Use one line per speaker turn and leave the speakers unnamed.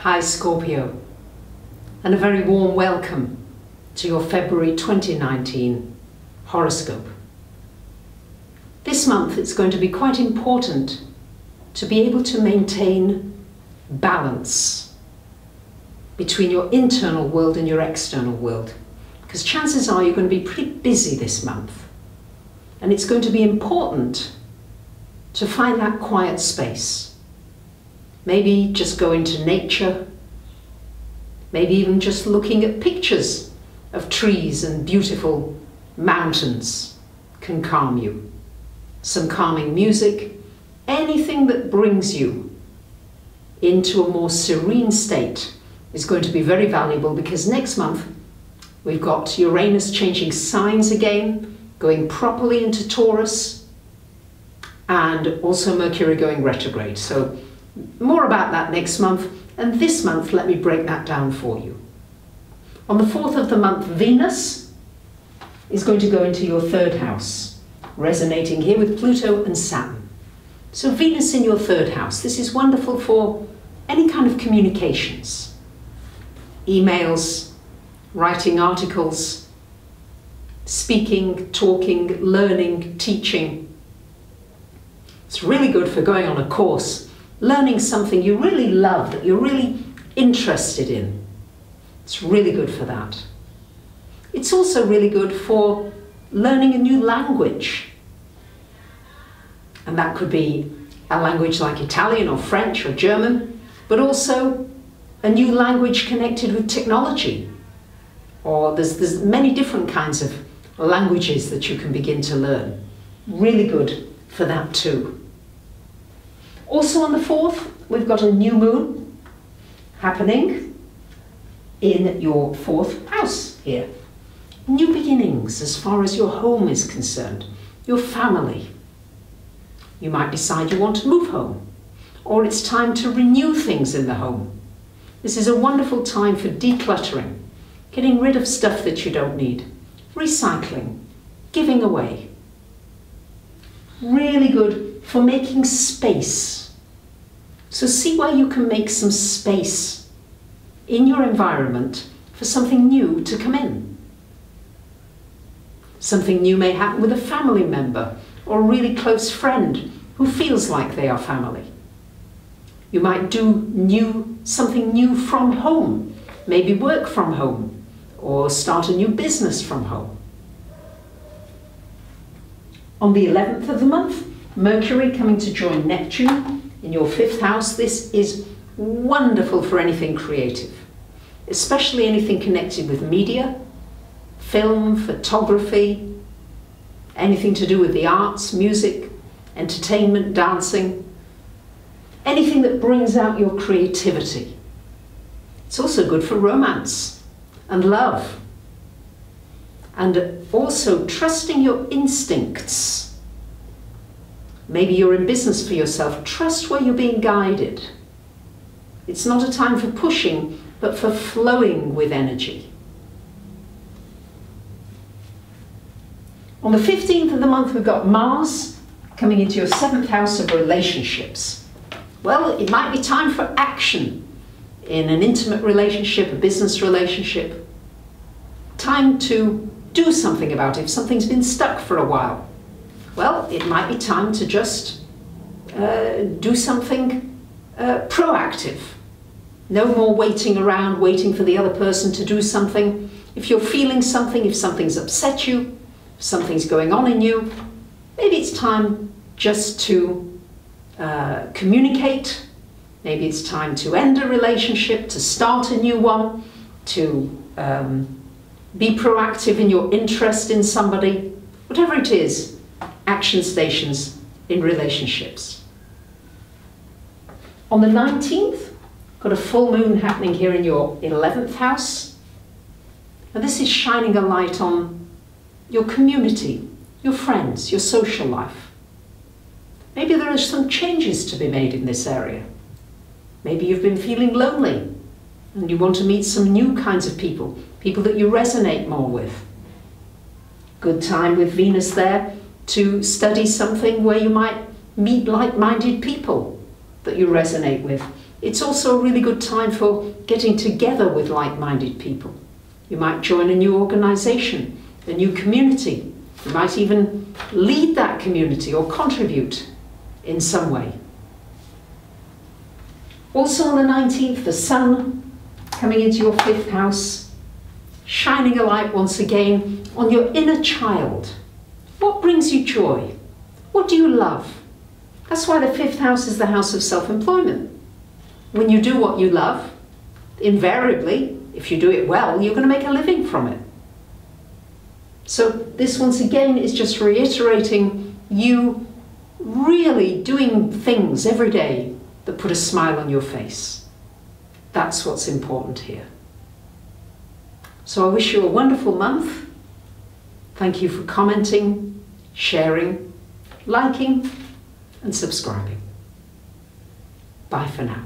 Hi Scorpio, and a very warm welcome to your February 2019 horoscope. This month it's going to be quite important to be able to maintain balance between your internal world and your external world, because chances are you're going to be pretty busy this month, and it's going to be important to find that quiet space. Maybe just go into nature, maybe even just looking at pictures of trees and beautiful mountains can calm you. Some calming music, anything that brings you into a more serene state is going to be very valuable, because next month we've got Uranus changing signs again, going properly into Taurus, and also Mercury going retrograde. So more about that next month, and this month let me break that down for you. On the 4th of the month, Venus is going to go into your 3rd house, resonating here with Pluto and Saturn. So Venus in your 3rd house, this is wonderful for any kind of communications, emails, writing articles, speaking, talking, learning, teaching. It's really good for going on a course, learning something you really love, that you're really interested in. It's really good for that. It's also really good for learning a new language. And that could be a language like Italian or French or German, but also a new language connected with technology. Or there's many different kinds of languages that you can begin to learn. Really good for that too. Also on the 4th, we've got a new moon happening in your 4th house here. New beginnings as far as your home is concerned, your family. You might decide you want to move home, or it's time to renew things in the home. This is a wonderful time for decluttering, getting rid of stuff that you don't need, recycling, giving away. Really good for making space. So see where you can make some space in your environment for something new to come in. Something new may happen with a family member or a really close friend who feels like they are family. You might do something new from home, maybe work from home or start a new business from home. On the 11th of the month, Mercury coming to join Neptune in your 5th house. This is wonderful for anything creative, especially anything connected with media, film, photography, anything to do with the arts, music, entertainment, dancing, anything that brings out your creativity. It's also good for romance and love, and also trusting your instincts. Maybe you're in business for yourself. Trust where you're being guided. It's not a time for pushing, but for flowing with energy. On the 15th of the month, we've got Mars coming into your 7th house of relationships. Well, it might be time for action in an intimate relationship, a business relationship. Time to do something about it if something's been stuck for a while. Well, it might be time to just do something proactive. No more waiting around, waiting for the other person to do something. If you're feeling something, if something's upset you, if something's going on in you, maybe it's time just to communicate. Maybe it's time to end a relationship, to start a new one, to be proactive in your interest in somebody. Whatever it is, action stations in relationships. On the 19th, got a full moon happening here in your 11th house. And this is shining a light on your community, your friends, your social life. Maybe there are some changes to be made in this area. Maybe you've been feeling lonely and you want to meet some new kinds of people, people that you resonate more with. Good time with Venus there to study something where you might meet like-minded people that you resonate with. It's also a really good time for getting together with like-minded people. You might join a new organisation, a new community. You might even lead that community or contribute in some way. Also on the 19th, the Sun coming into your 5th house, shining a light once again on your inner child. What brings you joy? What do you love? That's why the 5th house is the house of self-employment. When you do what you love, invariably, if you do it well, you're going to make a living from it. So this once again is just reiterating you really doing things every day that put a smile on your face. That's what's important here. So I wish you a wonderful month. Thank you for commenting, sharing, liking, and subscribing. Bye for now.